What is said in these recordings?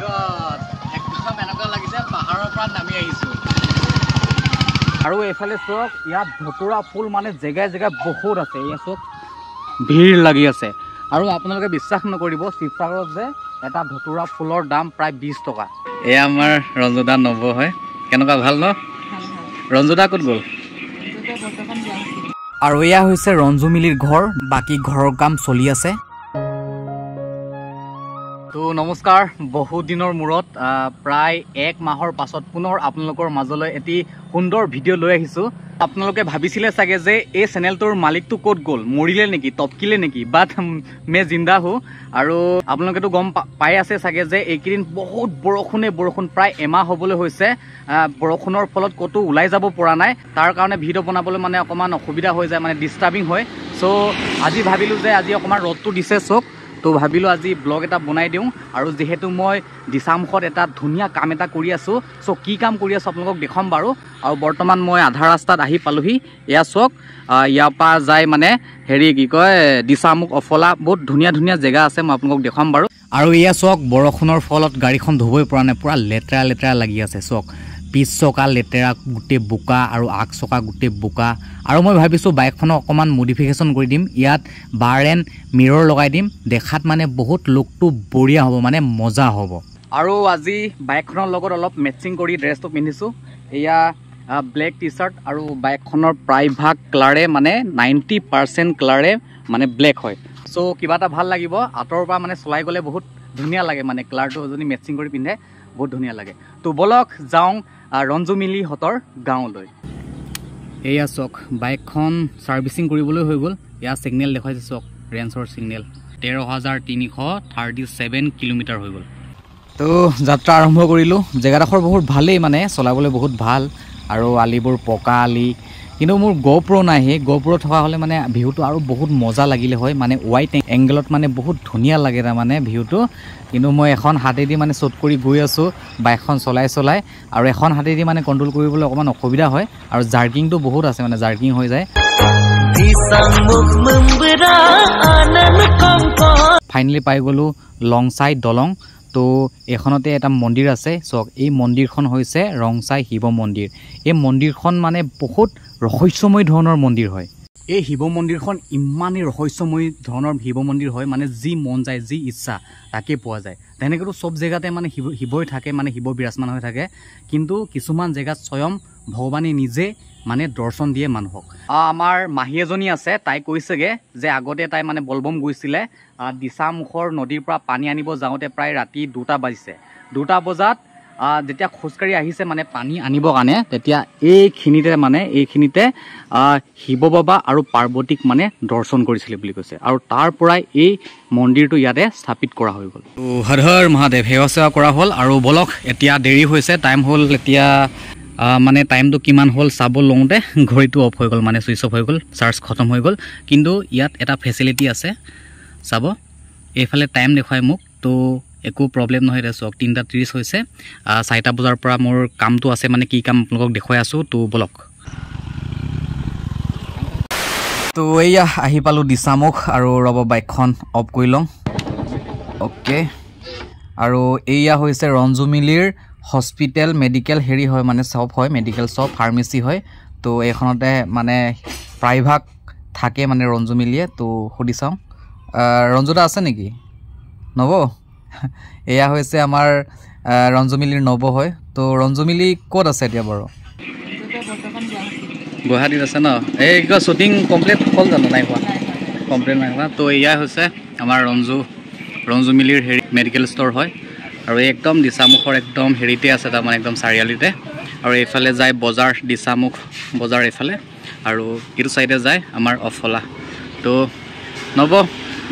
god একদম এনেকুৱা লাগিছে পাহাৰৰ পৰা নামি আহিছো আৰু এফালে চক ইয়াত ধতুৰা ফুল মানে জেগায় জেগায় বহুত আছে এই চক ভিৰ লাগি আছে আৰু আপোনালোকে বিশ্বাস নকৰিব শিৱসাগৰত যে এটা ধতুৰা ফুলৰ দাম প্ৰায় 20 টকা এ আমাৰ ৰঞ্জুদা নব হয় কেনেকুৱা ভাল ন ৰঞ্জুদা ক'ত গ'ল আৰু এয়া হৈছে ৰঞ্জু মিলিৰ ঘৰ বাকি ঘৰৰ কাম চলি আছে তো নমস্কাৰ বহু দিনৰ মূৰত প্ৰায় 1 মাহৰ পাছত পুনৰ আপোনালোকৰ মাজলৈ এটি সুন্দৰ ভিডিঅ' লৈ আহিছো আপোনালোকে ভাবিছিলে চাগে যে এই চেনেলটোৰ মালিকটো ক'ত গ'ল মৰিলে নেকি টপকিলে নেকি বাট মে জিন্দা হো আৰু আপোনালোকেতো গম পাই আছে চাগে যে এইকেইদিন বহুত বৰষুণ প্ৰায় এমাহ হ'বলৈ হৈছে বৰষুণৰ ফলত ক'তো ওলাই যাব পৰা নাই তাৰ কাৰণে ভিডিঅ' বনাবলৈ মানে অকমান অসুবিধা হৈ যায় মানে ডিষ্টাৰ্বিং হয় সো আজি ভাবিলো যে আজি অকমান ৰ'দটো দিছে চক তো ভাবিলো আজি ব্লগ এটা বনাই দিওঁ আৰু যেহেতু মই দিছামুখত এটা ধুনীয়া কাম এটা কৰি আছো সো কি কাম কৰি আছো আপোনালোকক দেখাম বাৰু আৰু বৰ্তমান মই আধা ৰাস্তাত আহি পালোহি এয়া চক ইয়াৰ পৰা যাই মানে হেৰি কি কয় দিছামুখ অফলা বহুত ধুনীয়া ধুনীয়া জেগা আছে মই আপোনালোকক দেখাম বাৰু আৰু এয়া চক বৰষুণৰ ফলত গাড়ীখন ধুবই পৰা নাই পুৰা লেতেৰা লাগি আছে চক পিছ চকা লেতেৰা গোটেই বোকা আৰু আগ চকা গোটেই বোকা আৰু মই ভাবিছো বাইকখনক অকমান মডিফিকেশ্যন কৰি দিম ইয়াত বাৰ এণ্ড মিৰৰ লগাই দিম দেখাত মানে বহুত লুকটো বঢ়িয়া হ'ব মানে মজা হ'ব আৰু আজি বাইকখনৰ লগত অলপ মেচিং কৰি ড্ৰেছটো পিন্ধিছো এয়া ব্লেক টি-শাৰ্ট আৰু বাইকখনৰ প্ৰায়ভাগ কালাৰে মানে 90% কালাৰে মানে ব্লেক হয় সো কিবা এটা ভাল লাগিব আঁতৰৰ পৰা মানে চলাই গ'লে বহুত ধুনীয়া লাগে মানে কালাৰটো যদি মেচিং কৰি পিন্ধে বহুত ধুনীয়া লাগে তো বলক যাওঁ ৰঞ্জু মিলি হতৰ গাঁৱলৈ এয়া চক বাইকখন সাৰ্ভিসিং কৰিবলৈ হৈ গ'ল ইয়া সিগনেল দেখাইছে চক ৰেঞ্চৰ সিগনেল 13337 কিলোমিটাৰ হৈ গ'ল তো যাত্ৰা আৰম্ভ কৰিলো জেগাডোখৰ বহুত ভালেই মানে চলাবলৈ বহুত ভাল আৰু আলিবোৰ পকা আলি কিন্তু মোৰ গোপ্ৰ নাই হে গোপ্ৰ থকা হলে মানে ভিউটো আৰু বহুত মজা লাগিলে হয় মানে ওয়াইড এংগলত মানে বহুত ধুনীয়া লাগে তাৰ মানে ভিউটো কিন্তু মই এখন হাতেদি মানে শ্বট কৰি গৈ আছো বাইকখন চলাই আৰু এখন হাতেদি মানে কন্ট্ৰোল কৰিবলৈ অকমান অসুবিধা হয় আৰু জাৰ্কিংটো বহুত আছে মানে জাৰ্কিং হৈ যায় ফাইনালি পাই গলো লংচাই দলং তো এখনতে এটা মন্দিৰ আছে চক এই মন্দিৰখন হৈছে ৰংচাই শিৱ মন্দিৰ এই মন্দিৰখন মানে বহুত ৰহস্যময় ধৰণৰ মন্দিৰ হয় এই শিৱ মন্দিৰখন ইমানেই ৰহস্যময় ধৰণৰ শিৱ মন্দিৰ হয় মানে যি মন যায় যি ইচ্ছা তাকে পোৱা যায় তেনেকৈতো সব জেগাতে মানে শিৱই থাকে মানে শিৱ বিৰাজমান হৈ থাকে কিন্তু কিছুমান জেগাত স্বয়ং ভগৱানে নিজে মানে দৰ্শন দিয়ে মানুহক আমাৰ মাহী এজনী আছে তাই কৈছেগে যে আগতে তাই মানে বলবম গৈছিলে দিছামুখৰ নদীৰ পৰা পানী আনিব যাওঁতে প্ৰায় ৰাতি 2টা বাজিছে 2টা বজাত যেতিয়া খোজকাঢ়ি আহিছে মানে পানী আনিব কাৰণে তেতিয়া এইখিনিতে শিৱ বাবা আৰু পাৰ্বতীক মানে দৰ্শন কৰিছিলে বুলি কৈছে আৰু তাৰ পৰাই এই মন্দিৰটো ইয়াতে স্থাপিত কৰা হৈ গ'ল তো হৰ হৰ মহাদেৱ সেৱা কৰা হ'ল আৰু বলক এতিয়া দেৰি হৈছে টাইম হ'ল এতিয়া মানে টাইমটো কিমান হ'ল চাব লওঁতে ঘড়ীটো অফ হৈ গ'ল মানে সুইচ অফ হৈ গ'ল চাৰ্জ খতম হৈ গ'ল কিন্তু ইয়াত এটা ফেচিলিটি আছে চাব এইফালে টাইম দেখুৱাই মোক তো একো প্ৰবলেম নহয় ৰে চক 3:30 হৈছে 4টা বজাৰ পৰা মোৰ কামটো আছে মানে কি কাম আপোনালোকক দেখুৱাই আছো তো বলক তো এয়া আহি পালো দিছামুখ আৰু ৰব বাইকখন অফ কৰি লওঁ ওকে আৰু এয়া হৈছে ৰঞ্জু মিলিৰ হস্পিটেল মেডিকেল হেৰি হয় মানে শ্বপ হয় মেডিকেল শ্বপ ফাৰ্মেসি হয় তো এইখনতে মানে প্ৰায়ভাগ থাকে মানে ৰঞ্জু মিলিয়ে তো সুধি চাওঁ ৰঞ্জুদা আছে নেকি নব এয়া হৈছে আমাৰ ৰঞ্জু মিলিৰ নব হয় তো ৰঞ্জু মিলি ক'ত আছে এতিয়া বাৰু গুৱাহাটীত আছে ন এই কিবা শ্বুটিং কমপ্লিট হ'ল জানো নাই হোৱা কমপ্লিট নাই হোৱা তো এয়া হৈছে আমাৰ ৰঞ্জু মিলিৰ হেৰি মেডিকেল ষ্ট'ৰ হয় আৰু একদম দিছামুখৰ একদম হেৰিতে আছে তাৰমানে একদম চাৰিআলিতে আৰু এইফালে যায় বজাৰ দিছামুখ বজাৰ এইফালে আৰু এইটো চাইডে যায় আমাৰ অফলা তো নব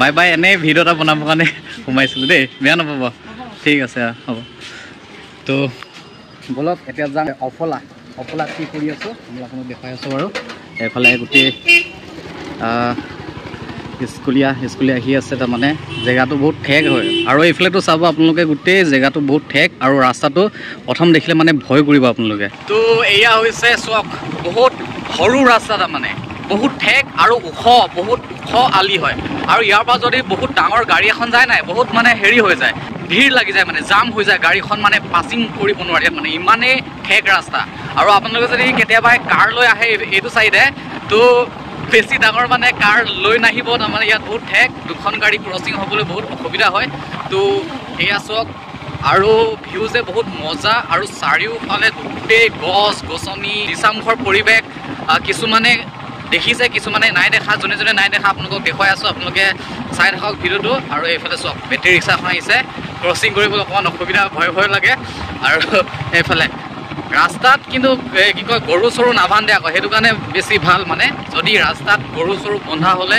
বাই বাই এনেই ভিডিঅ' এটা বনাবৰ কাৰণে সোমাইছিলোঁ দেই বেয়া নাপাব ঠিক আছে হ'ব তো বলক এতিয়া যাম অফলা কি কৰি আছোঁ মই আপোনাক দেখাই আছোঁ বাৰু এইফালে গোটেই স্কুলীয়া আহি আছে তাৰমানে জেগাটো বহুত ঠেক হয় আৰু এইফালেতো চাব আপোনালোকে গোটেই জেগাটো বহুত ঠেক আৰু ৰাস্তাটো প্ৰথম দেখিলে মানে ভয় কৰিব আপোনালোকে তো এয়া হৈছে চক বহুত সৰু ৰাস্তা তাৰমানে বহুত ঠেক আৰু বহুত ওখ আলি হয় আৰু ইয়াৰ পৰা যদি বহুত ডাঙৰ গাড়ী এখন যায় নাই বহুত মানে হেৰি হৈ যায় ভিৰ লাগি যায় মানে জাম হৈ যায় গাড়ীখন মানে পাছিং কৰিব নোৱাৰে মানে ইমানেই ঠেক ৰাস্তা আৰু আপোনালোকে যদি কেতিয়াবা কাৰ লৈ আহে এইটো চাইডে তো বেছি ডাঙৰ মানে কাৰ লৈ নাহিব তাৰমানে ইয়াত বহুত ঠেক দুখন গাড়ী ক্ৰছিং হ'বলৈ বহুত অসুবিধা হয় তো এয়া চাওক আৰু ভিউজে বহুত মজা আৰু চাৰিওফালে গোটেই গছ গছনি দিচামুখৰ পৰিৱেশ কিছুমানে দেখিছে কিছুমানে নাই দেখা যোনে যোনে নাই দেখা আপোনালোকক দেখুৱাই আছোঁ আপোনালোকে চাই থাকক ভিডিঅ'টো আৰু এইফালে চাওক বেটেৰী ৰিক্সাখন আহিছে ক্ৰছিং কৰিবলৈ অকণমান অসুবিধা ভয় লাগে আৰু এইফালে ৰাস্তাত কিন্তু কি কয় গৰু চৰু নাবান্ধে আকৌ সেইটো কাৰণে বেছি ভাল মানে যদি ৰাস্তাত গৰু চৰু বন্ধা হ'লে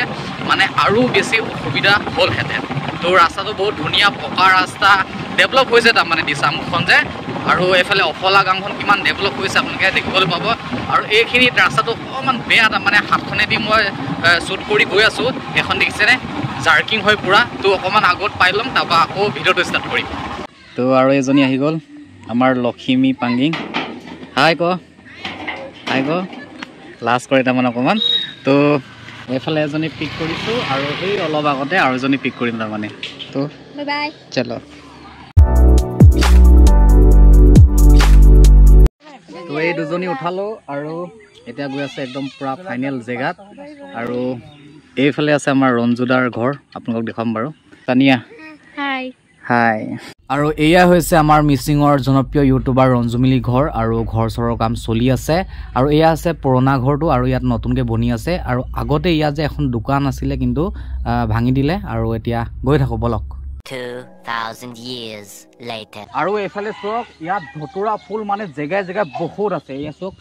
মানে আৰু বেছি অসুবিধা হ'লহেঁতেন তো ৰাস্তাটো বহুত ধুনীয়া পকা ৰাস্তা ডেভেলপ হৈছে তাৰমানে দিচামুখখন যে আৰু এইফালে অফলা গাঁওখন কিমান ডেভেলপ হৈছে আপোনালোকে দেখিবলৈ পাব আৰু এইখিনিত ৰাস্তাটো অকণমান বেয়া তাৰমানে হাতখনেদি মই শ্বুট কৰি গৈ আছোঁ এখন দেখিছেনে জাৰ্কিং হৈ পুৰা তো অকণমান আগত পাই ল'ম তাৰপৰা আকৌ ভিডিঅ'টো ষ্টাৰ্ট কৰিম তো আৰু এজনী আহি গ'ল আমাৰ লখিমী পাংগিং হাই ক লাষ্ট কৰে তাৰমানে অকণমান তো এইফালে এজনী পিক কৰিছোঁ আৰু এই অলপ আগতে আৰু এজনী পিক কৰিম তাৰমানে তো বাই বাই চলো তো এই দুজনী উঠালোঁ আৰু এতিয়া গৈ আছে একদম পুৰা ফাইনেল জেগাত আৰু এইফালে আছে আমাৰ ৰঞ্জুদাৰ ঘৰ আপোনালোকক দেখাম বাৰু তানিয়া হাই আৰু এয়া হৈছে আমাৰ মিচিঙৰ জনপ্ৰিয় ইউটিউবাৰ ৰঞ্জুমিলি ঘৰ আৰু ঘৰ চৰৰ কাম চলি আছে আৰু এয়া আছে পুৰণা ঘৰটো আৰু ইয়াত নতুনকৈ বনি আছে আৰু আগতে ইয়াত যে এখন দোকান আছিলে কিন্তু ভাঙি দিলে আৰু এতিয়া গৈ থাকোঁ বলক 2000 years later আৰু এইফালে চাওক ইয়াত ধতুৰা ফুল মানে জেগাই জেগাই বহুত আছে এয়া চাওক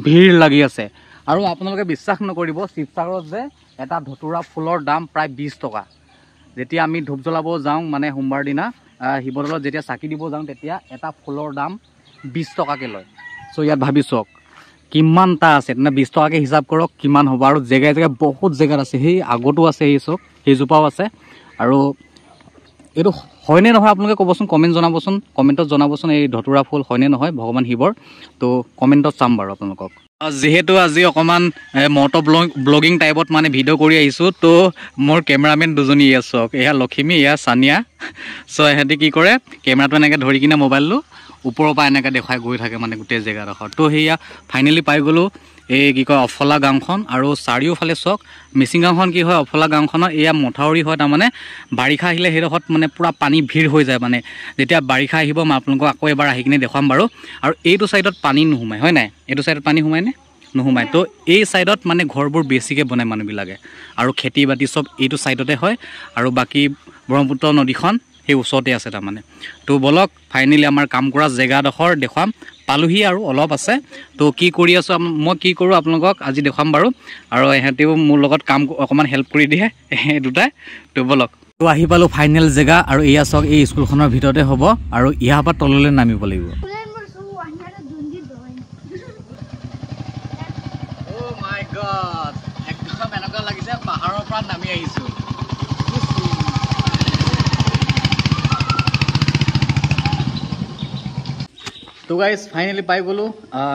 ভিৰ লাগি আছে আৰু আপোনালোকে বিশ্বাস নকৰিব শিৱসাগৰত যে এটা ধতুৰা ফুলৰ দাম প্ৰায় 20 টকা যেতিয়া আমি ধূপ জ্বলাব যাওঁ মানে সোমবাৰ দিনা শিৱদৌলত যেতিয়া চাকি দিব যাওঁ তেতিয়া এটা ফুলৰ দাম 20 টকাকৈ লয় চ' ইয়াত ভাবি চাওক কিমানটা আছে তেনে 20 টকাকৈ হিচাপ কৰক কিমান হ'ব আৰু জেগাই জেগাই বহুত জেগাত আছে সেই আগতো আছে সেই চাওক সেইজোপাও আছে আৰু এইটো হয়নে নহয় আপোনালোকে ক'বচোন কমেণ্ট জনাবচোন কমেণ্টত জনাবচোন এই ধতুৰা ফুল হয়নে নহয় ভগৱান শিৱৰ তো কমেণ্টত চাম বাৰু আপোনালোকক যিহেতু আজি অকণমান মট ব্লগিং টাইপত মানে ভিডিঅ' কৰি আহিছোঁ তো মোৰ কেমেৰামেন দুজনী এয়া চাওক এয়া লখিমী এয়া চানিয়া চ' ইহঁতে কি কৰে কেমেৰাটো এনেকৈ ধৰি কিনে মোবাইলটো ওপৰৰ পৰা এনেকৈ দেখুৱাই গৈ থাকে মানে গোটেই জেগাডোখৰ তো সেয়া ফাইনেলি পাই গ'লোঁ এই কি কয় অফলা গাঁওখন আৰু চাৰিওফালে চাওক মিচিং গাঁওখন কি হয় অফলা গাঁওখনৰ এয়া মথাউৰি হয় তাৰমানে বাৰিষা আহিলে সেইডোখৰত মানে পূৰা পানী ভিৰ হৈ যায় মানে যেতিয়া বাৰিষা আহিব মই আপোনালোকক আকৌ এবাৰ আহি কিনে দেখুৱাম বাৰু আৰু এইটো ছাইডত পানী নোসোমায় হয় নাই এইটো ছাইডত পানী সোমায়নে নোসোমায় তো এই ছাইডত মানে ঘৰবোৰ বেছিকৈ বনায় মানুহবিলাকে আৰু খেতি বাতি চব এইটো ছাইডতে হয় আৰু বাকী ব্ৰহ্মপুত্ৰ নদীখন সেই ওচৰতে আছে তাৰমানে তো বলক ফাইনেলি আমাৰ কাম কৰা জেগাডোখৰ দেখুৱাম পালোহি আৰু অলপ আছে তো কি কৰি আছোঁ মই কি কৰোঁ আপোনালোকক আজি দেখুৱাম বাৰু আৰু ইহঁতেও মোৰ লগত কাম অকণমান হেল্প কৰি দিয়ে দুটাই তো বলক তো আহি পালোঁ ফাইনেল জেগা আৰু এয়া চাওক এই স্কুলখনৰ ভিতৰতে হ'ব আৰু ইয়াৰ পৰা তললৈ নামিব লাগিব একদম এনেকুৱা লাগিছে পাহাৰৰ পৰা নামি আহিছোঁ তো গাইজ ফাইনেলি পাই গ'লোঁ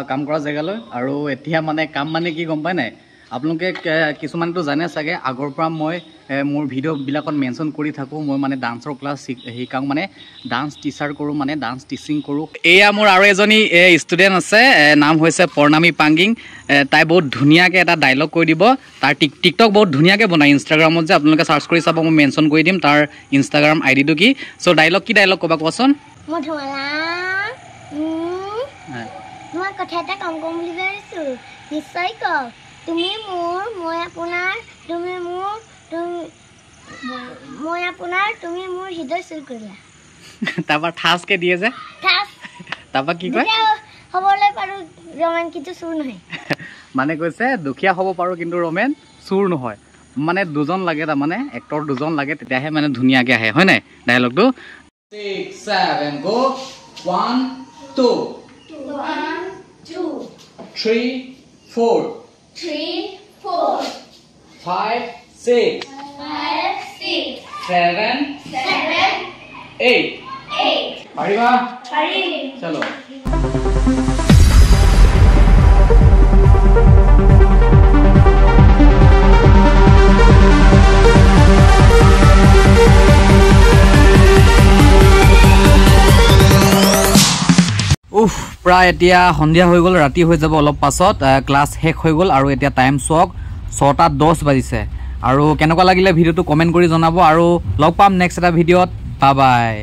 কাম কৰা জেগালৈ আৰু এতিয়া মানে কাম মানে কি গম পাই নাই আপোনালোকে কিছুমানেতো জানে চাগে আগৰ পৰা মই মোৰ ভিডিঅ'বিলাকত মেনশ্যন কৰি থাকোঁ মই মানে ডান্সৰ ক্লাছ শিকাওঁ মানে ডান্স টিচাৰ কৰোঁ মানে ডান্স টিচিং কৰোঁ এয়া মোৰ আৰু এজনী ষ্টুডেণ্ট আছে নাম হৈছে প্ৰণামী পাংগিং তাই বহুত ধুনীয়াকৈ এটা ডাইলগ কৈ দিব তাৰ টিকটক বহুত ধুনীয়াকৈ বনায় ইনষ্টাগ্ৰামত যে আপোনালোকে চাৰ্চ কৰি চাব মই মেনশ্যন কৰি দিম তাৰ ইনষ্টাগ্ৰাম আইডিটো কি চ' ডাইলগ কি ডাইলগ ক'বা কোৱাচোন মই কথা এটা কম বুলি ভাবিছোঁ নিশ্চয় কওক তুমি মোৰ মই আপোনাৰ তুমি মোৰ মই আপোনাৰ তুমি মোৰ হৃদয় চুৰ কৰিলা তাৰপৰা ঠাচকৈ দিয়ে যে তাৰপৰা কি কয় হ'বলৈ পাৰোঁ ৰমেন কিন্তু চুৰ নহয় মানে কৈছে দুখীয়া হ'ব পাৰোঁ কিন্তু ৰমেন চুৰ নহয় মানে দুজন লাগে তাৰমানে এক্টৰ দুজন লাগে তেতিয়াহে মানে ধুনীয়াকৈ আহে হয় নাই ডাইলগটো 6 7 go 1 2 1 2 3 4 3 4 5 6 5 6 7 7 8 পাৰিবা পাৰিম চলো উফ প্ৰায় এতিয়া সন্ধিয়া হৈ গ'ল ৰাতি হৈ যাব অলপ পাছত ক্লাছ শেষ হৈ গ'ল আৰু এতিয়া টাইম চক 6:10 বাজিছে আৰু কেনেকুৱা লাগিলে ভিডিঅ'টো কমেণ্ট কৰি জনাব আৰু লগ পাম নেক্সট এটা ভিডিঅ'ত বাই বাই